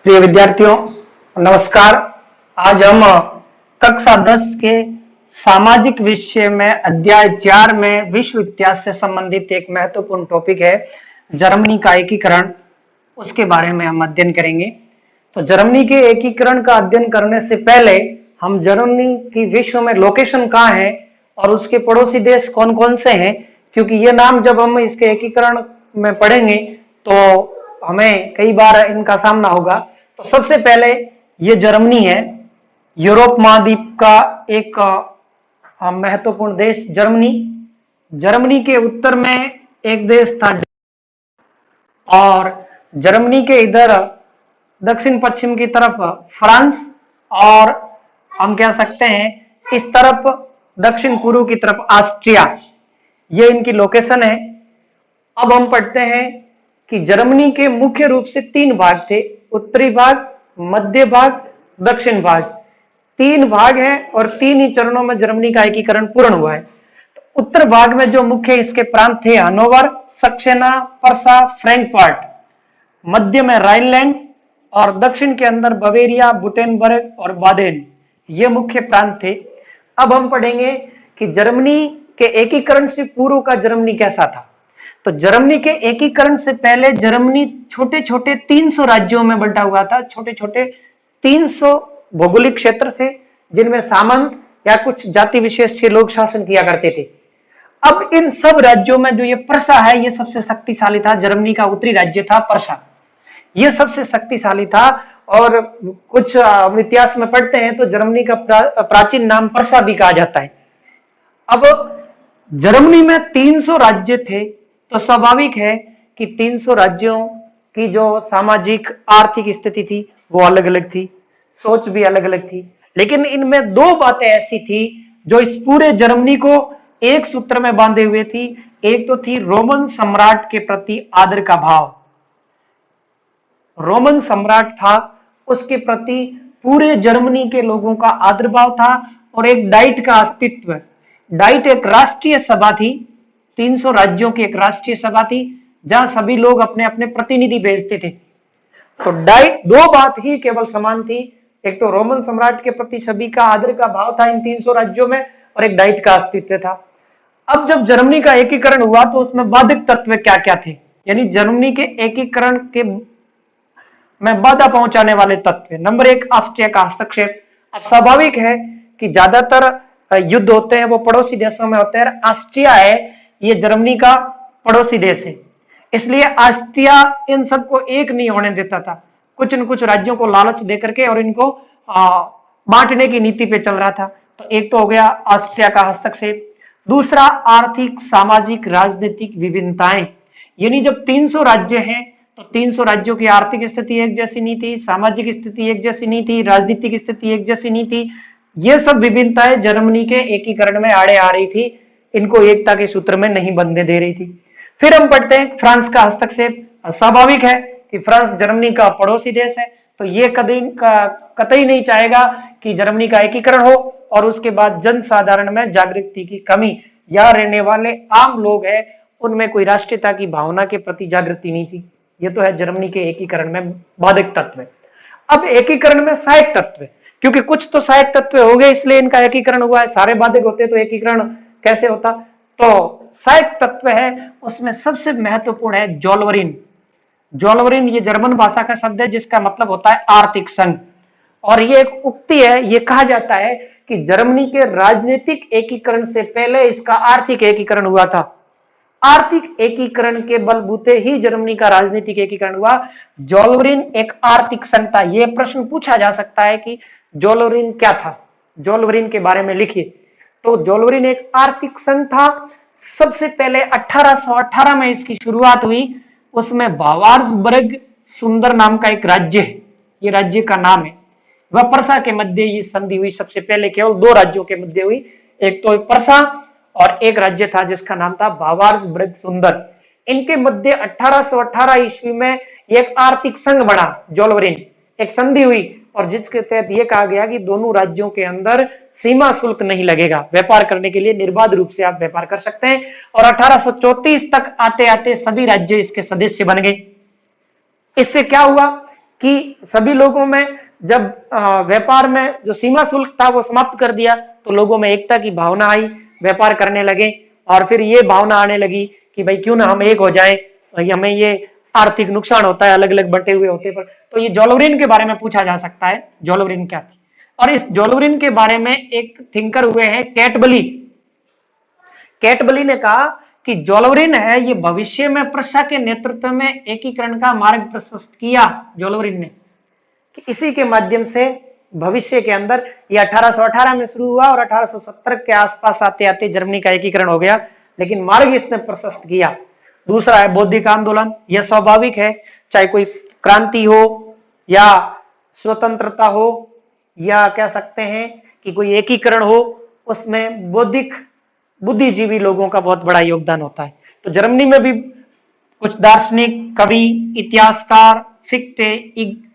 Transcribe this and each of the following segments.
प्रिय विद्यार्थियों, नमस्कार। आज हम कक्षा 10 के सामाजिक विषय में अध्याय 4 में विश्व इतिहास से संबंधित एक महत्वपूर्ण टॉपिक है जर्मनी का एकीकरण। उसके बारे में हम अध्ययन करेंगे। तो जर्मनी के एकीकरण का अध्ययन करने से पहले हम जर्मनी की विश्व में लोकेशन कहाँ है और उसके पड़ोसी देश कौन कौन से हैं, क्योंकि ये नाम जब हम इसके एकीकरण में पढ़ेंगे तो हमें कई बार इनका सामना होगा। तो सबसे पहले ये जर्मनी है, यूरोप महाद्वीप का एक महत्वपूर्ण देश जर्मनी। जर्मनी के उत्तर में एक देश था और जर्मनी के इधर दक्षिण पश्चिम की तरफ फ्रांस और हम कह सकते हैं इस तरफ दक्षिण पूर्व की तरफ ऑस्ट्रिया। ये इनकी लोकेशन है। अब हम पढ़ते हैं कि जर्मनी के मुख्य रूप से 3 भाग थे, उत्तरी भाग, मध्य भाग, दक्षिण भाग। 3 भाग हैं और 3 ही चरणों में जर्मनी का एकीकरण पूर्ण हुआ है। तो उत्तर भाग में जो मुख्य इसके प्रांत थे हनोवर, सक्सेना, पर्सा, फ्रैंकफर्ट। मध्य में राइनलैंड और दक्षिण के अंदर बवेरिया, बुटेनबर्ग और बादेन, ये मुख्य प्रांत थे। अब हम पढ़ेंगे कि जर्मनी के एकीकरण से पूर्व का जर्मनी कैसा था। तो जर्मनी के एकीकरण से पहले जर्मनी छोटे छोटे 300 राज्यों में बंटा हुआ था। छोटे छोटे 300 भौगोलिक क्षेत्र थे जिनमें सामंत या कुछ जाति विशेष के लोग शासन किया करते थे। अब इन सब राज्यों में जो ये पर्सा है ये सबसे शक्तिशाली था। जर्मनी का उत्तरी राज्य था पर्सा, ये सबसे शक्तिशाली था। और कुछ इतिहास में पढ़ते हैं तो जर्मनी का प्राचीन नाम पर्सा भी कहा जाता है। अब जर्मनी में 300 राज्य थे तो स्वाभाविक है कि 300 राज्यों की जो सामाजिक आर्थिक स्थिति थी वो अलग अलग थी, सोच भी अलग अलग थी। लेकिन इनमें 2 बातें ऐसी थी जो इस पूरे जर्मनी को एक सूत्र में बांधे हुए थी। एक तो थी रोमन सम्राट के प्रति आदर का भाव। रोमन सम्राट था, उसके प्रति पूरे जर्मनी के लोगों का आदर भाव था। और एक डाइट का अस्तित्व। डाइट एक राष्ट्रीय सभा थी, 300 राज्यों की एक राष्ट्रीय सभा थी जहां सभी लोग अपने अपने प्रतिनिधि भेजते थे। तो डाइट 2 बात ही केवल समान थी। एक तो रोमन सम्राट के प्रति सभी का आदर का भाव था इन 300 राज्यों में, और एक डाइट का अस्तित्व था। अब जब जर्मनी का एकीकरण हुआ तो उसमें बाधक तत्व क्या क्या थे, यानी जर्मनी के एकीकरण के में बाधा पहुंचाने वाले तत्व। नंबर 1, ऑस्ट्रिया का हस्तक्षेप। अब स्वाभाविक है कि ज्यादातर युद्ध होते हैं वो पड़ोसी देशों में होते हैं। ऑस्ट्रिया है ये जर्मनी का पड़ोसी देश है, इसलिए ऑस्ट्रिया इन सबको एक नहीं होने देता था। कुछ न कुछ राज्यों को लालच देकर के और इनको बांटने की नीति पे चल रहा था। तो एक तो हो गया ऑस्ट्रिया का हस्तक्षेप। दूसरा, आर्थिक, सामाजिक, राजनीतिक विभिन्नताएं। यानी जब 300 राज्य हैं तो 300 राज्यों की आर्थिक स्थिति एक जैसी नहीं थी, सामाजिक स्थिति एक जैसी नहीं थी, राजनीतिक स्थिति एक जैसी नहीं थी। ये सब विभिन्नताएं जर्मनी के एकीकरण में आड़े आ रही थी, इनको एकता के सूत्र में नहीं बंधने दे रही थी। फिर हम पढ़ते हैं फ्रांस का हस्तक्षेप। स्वाभाविक है कि फ्रांस जर्मनी का पड़ोसी देश है, तो ये कतई नहीं चाहेगा कि जर्मनी का एकीकरण हो। और उसके बाद जन साधारण में जागृति की कमी, यहाँ रहने वाले आम लोग हैं उनमें कोई राष्ट्रीयता की भावना के प्रति जागृति नहीं थी। ये तो है जर्मनी के एकीकरण में बाधक तत्व। अब एकीकरण में सहायक तत्व, क्योंकि कुछ तो सहायक तत्व हो गए इसलिए इनका एकीकरण हुआ है। सारे बाधक होते तो एकीकरण कैसे होता। तो सहायक तत्व है, उसमें सबसे महत्वपूर्ण है जोल्वरिन। जोल्वरिन ये जर्मन भाषा का शब्द है जिसका मतलब होता है आर्थिक संघ। और ये एक उक्ति है, ये कहा जाता है कि जर्मनी के राजनीतिक एकीकरण से पहले इसका आर्थिक एकीकरण हुआ था। आर्थिक एकीकरण के बलबूते ही जर्मनी का राजनीतिक एकीकरण हुआ। जोल्वरिन एक आर्थिक संघ था। यह प्रश्न पूछा जा सकता है कि जोल्वरिन क्या था, जोल्वरिन के बारे में लिखिए। तो जोल्वरिन एक आर्थिक संघ था। सबसे पहले 1818 में इसकी शुरुआत हुई। उसमें बावार्सबर्ग सुंदर नाम का एक राज्य है, ये राज्य का नाम है। वह पर्सा के मध्य ये संधि हुई। सबसे पहले केवल 2 राज्यों के मध्य हुई, एक तो पर्सा और एक राज्य था जिसका नाम था बावार्सबर्ग सुंदर। इनके मध्य 1818 ईस्वी में एक आर्थिक संघ बना जोल्वरिन, एक संधि हुई और जिसके तहत यह कहा गया कि दोनों राज्यों के अंदर सीमा शुल्क नहीं लगेगा। व्यापार करने के लिए निर्बाध रूप से आप व्यापार कर सकते हैं। और 1834 तक आते आते सभी राज्य इसके सदस्य बन गए। इससे क्या हुआ कि सभी लोगों में जब व्यापार में जो सीमा शुल्क था वो समाप्त कर दिया तो लोगों में एकता की भावना आई, व्यापार करने लगे। और फिर ये भावना आने लगी कि भाई क्यों ना हम एक हो जाएं, हमें ये आर्थिक नुकसान होता है अलग अलग बटे हुए होते पर। तो ये जोलोरिन के बारे में पूछा जा सकता है, जोलोरिन क्या थी। और इस जोलोरिन के बारे में एक थिंकर हुए हैं कैटबली। कैटबली ने कहा कि जोलोरिन है ये भविष्य में प्रशा के नेतृत्व में एकीकरण का मार्ग प्रशस्त किया। जोलोरिन ने कि इसी के माध्यम से भविष्य के अंदर ये 1818 में शुरू हुआ और 1870 के आसपास आते आते जर्मनी का एकीकरण हो गया, लेकिन मार्ग इसने प्रशस्त किया। दूसरा है बौद्धिक आंदोलन। यह स्वाभाविक है, चाहे कोई क्रांति हो या स्वतंत्रता हो या कह सकते हैं कि कोई एकीकरण हो, उसमें बौद्धिक बुद्धिजीवी लोगों का बहुत बड़ा योगदान होता है। तो जर्मनी में भी कुछ दार्शनिक, कवि, इतिहासकार, फिक्टे,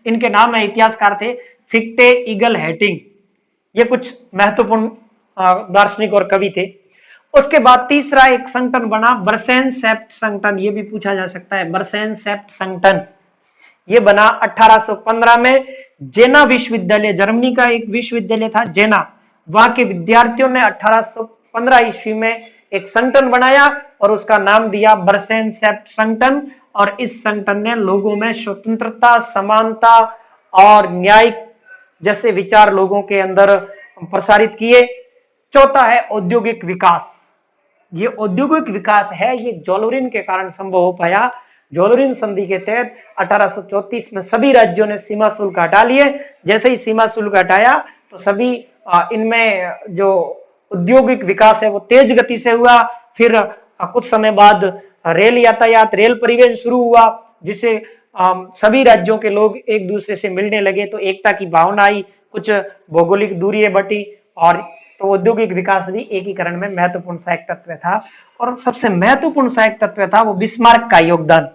इनके नाम है इतिहासकार थे, फिक्टे, ईगल, हैटिंग, ये कुछ महत्वपूर्ण दार्शनिक और कवि थे। उसके बाद तीसरा एक संगठन बना बर्सेन सेप्ट संगठन। ये भी पूछा जा सकता है, बर्सेन सेप्ट संगठन ये बना 1815 में। जेना विश्वविद्यालय, जर्मनी का एक विश्वविद्यालय था जेना, वहां के विद्यार्थियों ने 1815 ईस्वी में एक संगठन बनाया और उसका नाम दिया बर्सेन सेप्ट संगठन। और इस संगठन ने लोगों में स्वतंत्रता, समानता और न्याय जैसे विचार लोगों के अंदर प्रसारित किए। चौथा है औद्योगिक विकास। ये औद्योगिक विकास है, ये जोलोरिन के कारण संभव हो पाया। जोलोरिन संधि के तहत 1834 में सभी राज्यों ने सीमा शुल्क हटा लिए। जैसे ही सीमा शुल्क हटाया तो सभी इनमें जो औद्योगिक विकास है वो तेज गति से हुआ। फिर कुछ समय बाद रेल यातायात, रेल परिवहन शुरू हुआ, जिससे सभी राज्यों के लोग एक दूसरे से मिलने लगे, तो एकता की भावना आई, कुछ भौगोलिक दूरी बटी। और तो औद्योगिक विकास भी एकीकरण में महत्वपूर्ण सहायक तत्व था। और सबसे महत्वपूर्ण सहायक तत्व था वो बिस्मार्क का योगदान।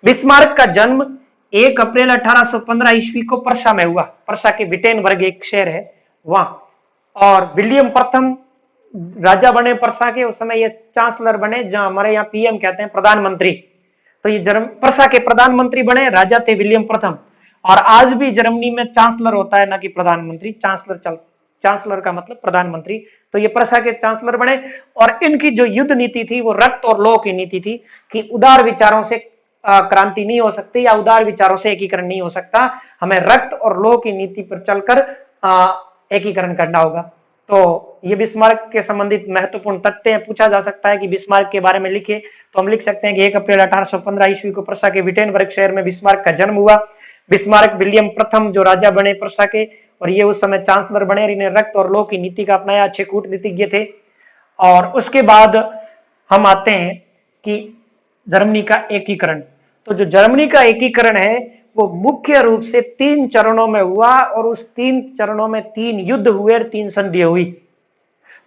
बिस्मार्क का जन्म 1 अप्रैल 1815 ईस्वी को पर्सा में हुआ। पर्सा के विटेनबर्ग एक शहर है वहां। और विलियम प्रथम राजा बने पर्सा के, उस समय ये चांसलर बने, जहां हमारे यहाँ पीएम कहते हैं प्रधानमंत्री। तो ये पर्सा के प्रधानमंत्री बने, राजा थे विलियम प्रथम। और आज भी जर्मनी में चांसलर होता है ना कि प्रधानमंत्री, चांसलर का मतलब प्रधानमंत्री। तो ये पर्सा के चांसलर बने। और इनकी जो युद्ध नीति थी वो रक्त और लौह की नीति थी कि उदार विचारों से क्रांति नहीं हो सकती या उदार विचारों से एकीकरण नहीं हो सकता, हमें रक्त और लौह की नीति पर चलकर एकीकरण करना होगा। तो ये बिस्मार्क के संबंधित महत्वपूर्ण तथ्य पूछा जा सकता है कि बिस्मार्क के बारे में लिखे, तो हम लिख सकते हैं कि 1 अप्रैल 1815 ईस्वी को पर्सा के विटेनबर्ग शहर में बिस्मार्क का जन्म हुआ। बिस्मार्क विलियम प्रथम जो राजा बने पर्सा के, और ये उस समय चांसलर बने, इन्हें रक्त और लौह की नीति का अपनाया, अच्छे कूटनीतिज्ञ थे। और उसके बाद हम आते हैं कि जर्मनी का एकीकरण। तो जो जर्मनी का एकीकरण है वो मुख्य रूप से 3 चरणों में हुआ, और उस 3 चरणों में 3 युद्ध हुए और 3 संधियां हुई।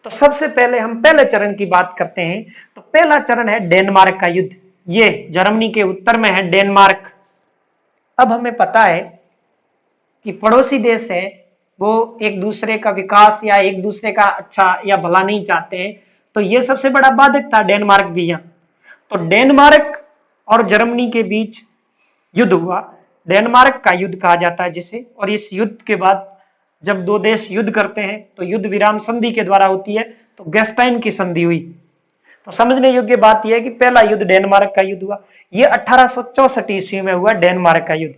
तो सबसे पहले हम पहले चरण की बात करते हैं। तो पहला चरण है डेनमार्क का युद्ध। ये जर्मनी के उत्तर में है डेनमार्क। अब हमें पता है कि पड़ोसी देश है वो एक दूसरे का विकास या एक दूसरे का अच्छा या भला नहीं चाहते हैं, तो ये सबसे बड़ा बाधक था डेनमार्क भी यहाँ। तो डेनमार्क और जर्मनी के बीच युद्ध हुआ, डेनमार्क का युद्ध कहा जाता है जिसे। और इस युद्ध के बाद जब दो देश युद्ध करते हैं तो युद्ध विराम संधि के द्वारा होती है, तो गेस्टाइन की संधि हुई। तो समझने योग्य बात यह है कि पहला युद्ध डेनमार्क का युद्ध हुआ। यह 1864 ईस्वी में हुआ डेनमार्क का युद्ध।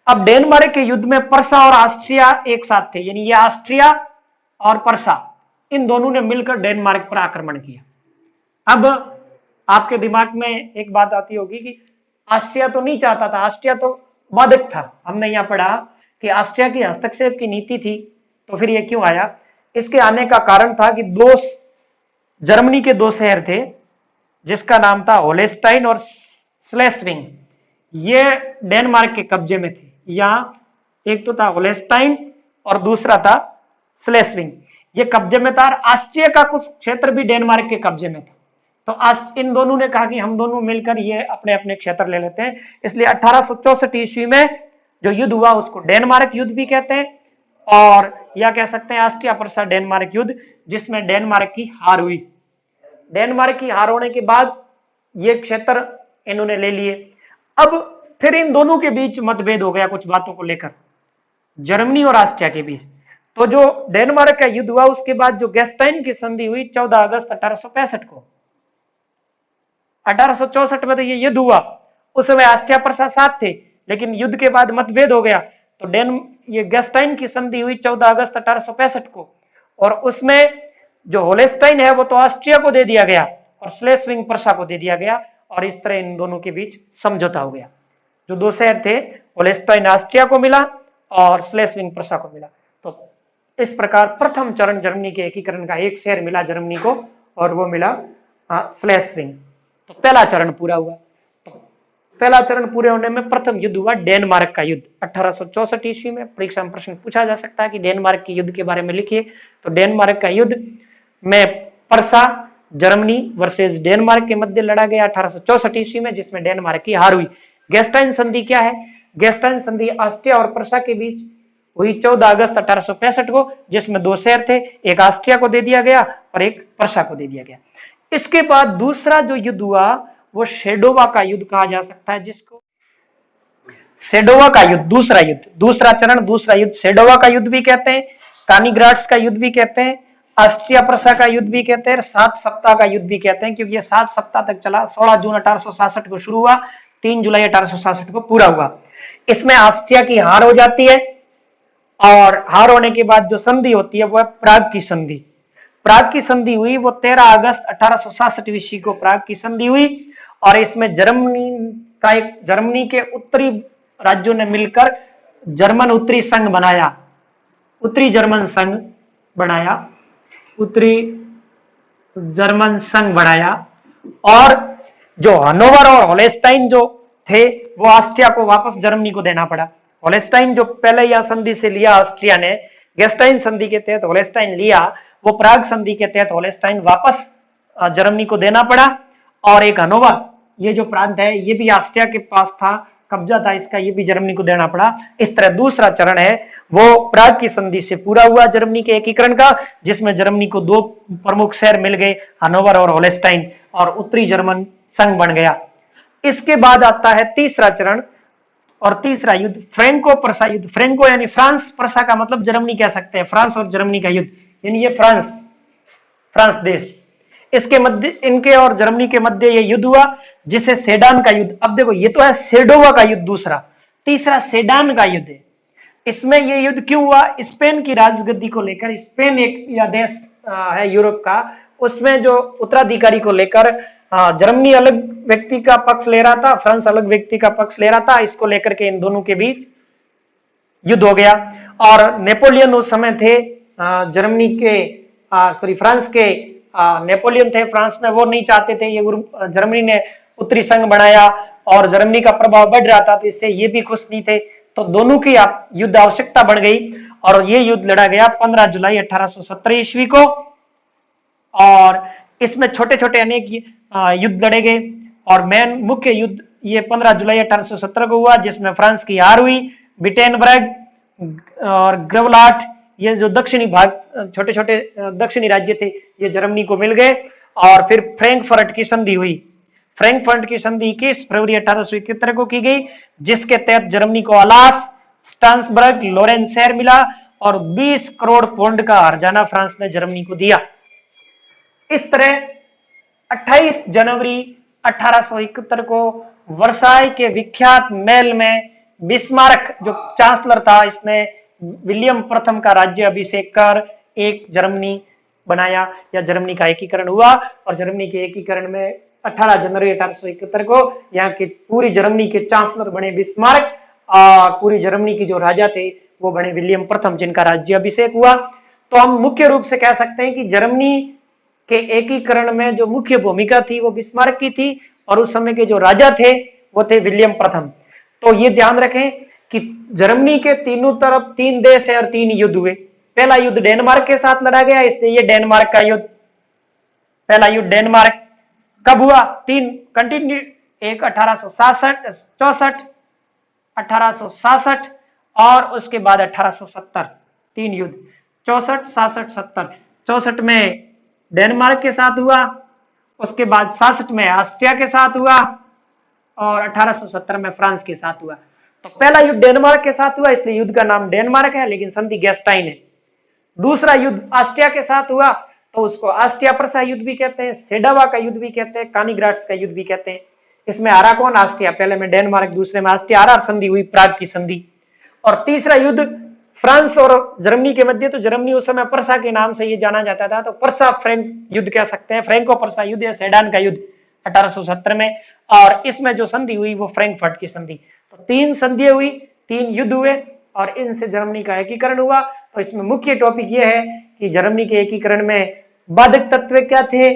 अब डेनमार्क के युद्ध में पर्सा और ऑस्ट्रिया एक साथ थे, यानी ये ऑस्ट्रिया और पर्सा इन दोनों ने मिलकर डेनमार्क पर आक्रमण किया। अब आपके दिमाग में एक बात आती होगी कि ऑस्ट्रिया तो नहीं चाहता था, ऑस्ट्रिया तो बाधक था। हमने यहाँ पढ़ा कि ऑस्ट्रिया की हस्तक्षेप की नीति थी, तो फिर ये क्यों आया? इसके आने का कारण था कि जर्मनी के 2 शहर थे जिसका नाम था होलेस्टाइन और स्लेस्विंग। ये डेनमार्क के कब्जे में थे। यहाँ एक तो था होलेस्टाइन और दूसरा था स्लेस्विंग, ये कब्जे में था। और ऑस्ट्रिया का कुछ क्षेत्र भी डेनमार्क के कब्जे में था। तो इन दोनों ने कहा कि हम दोनों मिलकर ये अपने अपने क्षेत्र ले लेते हैं। इसलिए 1864 ईस्वी में जो युद्ध हुआ उसको डेनमार्क युद्ध भी कहते हैं, और या कह सकते हैं ऑस्ट्रिया पर्सा डेनमार्क युद्ध, जिसमें डेनमार्क की हार हुई। डेनमार्क की हार होने के बाद ये क्षेत्र इन्होंने ले लिए। अब फिर इन दोनों के बीच मतभेद हो गया कुछ बातों को लेकर, जर्मनी और ऑस्ट्रिया के बीच। तो जो डेनमार्क का युद्ध हुआ उसके बाद जो गेस्टाइन की संधि हुई 14 अगस्त 1865 को, 1864 में तो ये युद्ध हुआ, उस समय ऑस्ट्रिया प्रशा साथ थे, लेकिन युद्ध के बाद मतभेद हो गया, तो ये गेस्टाइन की संधि हुई 14 अगस्त 1865 को, और उसमें जो होलेस्टाइन है वो तो ऑस्ट्रिया को दे दिया गया और स्लेस्विंग प्रशा को दे दिया गया, और इस तरह इन दोनों के बीच समझौता हो गया। जो दो शहर थे, होलेस्टाइन ऑस्ट्रिया को मिला और स्लेस्विंग प्रशा को मिला। तो इस प्रकार प्रथम चरण जर्मनी के एकीकरण का एक शहर मिला जर्मनी को, और वो मिला स्लेस्विंग। तो पहला चरण पूरा हुआ। तो पहला चरण पूरे होने में प्रथम युद्ध हुआ डेनमार्क का युद्ध 1864 ईस्वी में। परीक्षा में प्रश्न पूछा जा सकता है कि डेनमार्क के युद्ध के बारे में लिखिए। तो डेनमार्क का युद्ध में प्रशा जर्मनी वर्सेस डेनमार्क के मध्य लड़ा गया 1864 ईस्वी में, जिसमें डेनमार्क की हार हुई। गेस्टाइन संधि क्या है? गेस्टाइन संधि ऑस्ट्रिया और प्रशा के बीच हुई 14 अगस्त 1865 को, जिसमें दो शहर थे, एक ऑस्ट्रिया को दे दिया गया और एक प्रशा को दे दिया गया। इसके बाद दूसरा जो युद्ध हुआ वो शेडोवा का युद्ध कहा जा सकता है, जिसको शेडोवा का युद्ध, दूसरा युद्ध, दूसरा चरण, दूसरा युद्ध शेडोवा का युद्ध भी कहते हैं, कानीग्राड्स का युद्ध भी कहते हैं, ऑस्ट्रिया प्रशा का युद्ध भी कहते हैं, 7 सप्ताह का युद्ध भी कहते हैं, क्योंकि ये 7 सप्ताह तक चला। 16 जून 1866 को शुरू हुआ, 3 जुलाई 1866 को पूरा हुआ। इसमें ऑस्ट्रिया की हार हो जाती है, और हार होने के बाद जो संधि होती है वो है प्राग की संधि। प्राग की संधि हुई वो 13 अगस्त 1866 ईस्वी को प्राग की संधि हुई, और इसमें जर्मनी के उत्तरी राज्यों ने मिलकर जर्मन उत्तरी संघ बनाया, उत्तरी जर्मन संघ बनाया, उत्तरी जर्मन संघ बनाया। और जो हनोवर और होलेस्टाइन जो थे वो ऑस्ट्रिया को वापस जर्मनी को देना पड़ा। होलेस्टाइन जो पहले यह संधि से लिया ऑस्ट्रिया ने, गेस्टाइन संधि के तहत होलेस्टाइन लिया, वो प्राग संधि के तहत होलेस्टाइन वापस जर्मनी को देना पड़ा। और एक हनोवर, ये जो प्रांत है ये भी ऑस्ट्रिया के पास था, कब्जा था इसका, ये भी जर्मनी को देना पड़ा। इस तरह दूसरा चरण है वो प्राग की संधि से पूरा हुआ जर्मनी के एकीकरण का, जिसमें जर्मनी को 2 प्रमुख शहर मिल गए, हनोवर और होलेस्टाइन, और उत्तरी जर्मन संघ बन गया। इसके बाद आता है तीसरा चरण और तीसरा युद्ध, फ्रैंको प्रशा युद्ध। फ्रैंको यानी फ्रांस, प्रशा का मतलब जर्मनी कह सकते हैं, फ्रांस और जर्मनी का युद्ध, यानी ये फ्रांस देश, इसके मध्य, इनके और जर्मनी के मध्य ये युद्ध हुआ, जिसे सेडान का युद्ध। अब देखो ये तो है शेडोवा का युद्ध दूसरा, तीसरा सेडान का युद्ध है। इसमें ये युद्ध क्यों हुआ? स्पेन की राजगद्दी को लेकर, स्पेन एक या देश है यूरोप का, उसमें जो उत्तराधिकारी को लेकर जर्मनी अलग व्यक्ति का पक्ष ले रहा था, फ्रांस अलग व्यक्ति का पक्ष ले रहा था। इसको लेकर के इन दोनों के बीच युद्ध हो गया। और नेपोलियन उस समय थे जर्मनी के फ्रांस के नेपोलियन थे फ्रांस में, वो नहीं चाहते थे ये जर्मनी ने उत्तरी संघ बनाया और जर्मनी का प्रभाव बढ़ रहा था, तो इससे ये भी खुश नहीं थे। तो दोनों की युद्ध आवश्यकता बढ़ गई और ये युद्ध लड़ा गया 15 जुलाई 1870 ईस्वी को। और इसमें छोटे छोटे अनेक युद्ध लड़े गए और मेन मुख्य युद्ध ये 15 जुलाई 1870 को हुआ, जिसमें फ्रांस की हार हुई। विटेनबर्ग और ग्रेवलाट, ये जो दक्षिणी भाग छोटे छोटे दक्षिणी राज्य थे, ये जर्मनी को मिल गए। और फिर फ्रैंकफर्ट की संधि हुई। फ्रैंकफर्ट की संधि 21 फरवरी 1871 को की गई, जिसके तहत जर्मनी को अलास, स्टांसबर्ग, लोरेंस शहर मिला और 20 करोड़ पौंड का हर्जाना फ्रांस ने जर्मनी को दिया। इस तरह 28 जनवरी 1871 को वर्साई के विख्यात महल में बिस्मार्क जो चांसलर था, इसने विलियम प्रथम का राज्य अभिषेक कर एक जर्मनी बनाया या जर्मनी का एकीकरण हुआ। और जर्मनी के एकीकरण में 18 जनवरी 1871 को यहाँ की पूरी जर्मनी के चांसलर बने बिस्मार्क और पूरी जर्मनी के जो राजा थे वो बने विलियम प्रथम, जिनका राज्य अभिषेक हुआ। तो हम मुख्य रूप से कह सकते हैं कि जर्मनी के एकीकरण में जो मुख्य भूमिका थी वो बिस्मार्क की थी और उस समय के जो राजा थे वो थे विलियम प्रथम। तो ये ध्यान रखें कि जर्मनी के तीनों तरफ 3 देश है और 3 युद्ध हुए। पहला युद्ध डेनमार्क के साथ लड़ा गया, इसलिए ये डेनमार्क का युद्ध। पहला युद्ध डेनमार्क कब हुआ? 3 कंटिन्यू, एक 1864, 1867 और उसके बाद 1870, 3 युद्ध, 64, 67, 70। 64 में डेनमार्क के साथ हुआ, उसके बाद 67 में ऑस्ट्रिया के साथ हुआ और 1870 में फ्रांस के साथ हुआ। तो पहला युद्ध डेनमार्क के साथ हुआ, इसलिए युद्ध का नाम डेनमार्क है, लेकिन संधि गैस्टाइन है। दूसरा युद्ध ऑस्ट्रिया के साथ हुआ, तो उसको ऑस्ट्रिया प्रसा युद्ध भी कहते हैं, सेडावा का युद्ध भी कहते हैं, कानीग्राट्स का युद्ध भी कहते हैं। इसमें हारा कौन? ऑस्ट्रिया। पहले में डेनमार्क, दूसरे में ऑस्ट्रिया हारा, संधि हुई प्राग की संधि। और तीसरा युद्ध फ्रांस और जर्मनी के मध्य, तो जर्मनी उस समय परसा के नाम से ये जाना जाता था, तो परसा फ्रैंक युद्ध कह सकते हैं, फ्रैंको परसा युद्ध या सेडान का युद्ध 1870 में। और इसमें जो संधि हुई वो फ्रैंकफर्ट की संधि। तो तीन संधियां हुई, तीन युद्ध हुए, और इनसे जर्मनी का एकीकरण हुआ। तो इसमें मुख्य टॉपिक यह है कि जर्मनी के एकीकरण में बाधक तत्व क्या थे,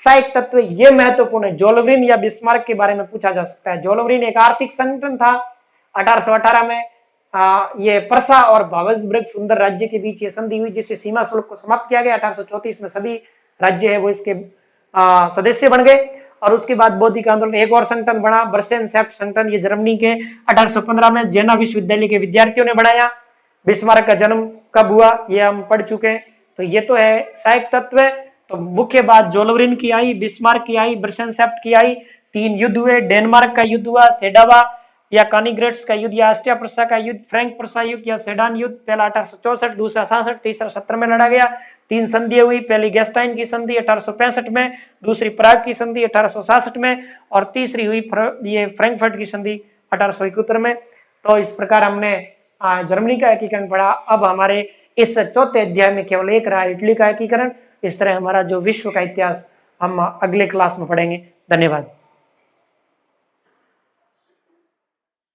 सहायक तत्व, ये महत्वपूर्ण है। जोलोवरिन या बिस्मार्क के बारे में पूछा जा सकता है। जोलोवरिन एक आर्थिक संगठन था 1818 में। ये परसा और भावसबर्ग सुंदर राज्य के बीच ये संधि हुई, जिससे सीमा शुल्क को समाप्त किया गया। 1834 में सभी राज्य है वो इसके सदस्य बन गए। और उसके बाद बौद्धिक आंदोलन, एक और संगठन बना बर्सेनसेफ्ट संगठन, ये जर्मनी के 1815 में जेना विश्वविद्यालय के विद्यार्थियों ने बनाया। बिस्मार्क का जन्म कब हुआ ये हम पढ़ चुके हैं। तो ये तो है सहायक तत्व। तो मुख्य बात जोलोवरिन की आई, बिस्मार्क की आई, बर्सेनसेफ्ट की आई। तीन युद्ध हुए, डेनमार्क का युद्ध हुआ, सेडावा या कानीग्रेट्स का युद्ध या ऑस्ट्रिया प्रसा का युद्ध, फ्रैंक प्रसा युद्ध या सेडान युद्ध, पहला 1864, दूसरा 66, तीसरा 70 में लड़ा गया। तीन संधियां हुई, पहली गैस्टाइन की संधि 1865 में, दूसरी प्राग की संधि 1866 में, और तीसरी हुई ये फ्रैंकफर्ट की संधि 1871 में। तो इस प्रकार हमने जर्मनी का एकीकरण पढ़ा। अब हमारे इस चौथे अध्याय में केवल एक रहा, इटली का एकीकरण। इस तरह हमारा जो विश्व का इतिहास हम अगले क्लास में पढ़ेंगे। धन्यवाद।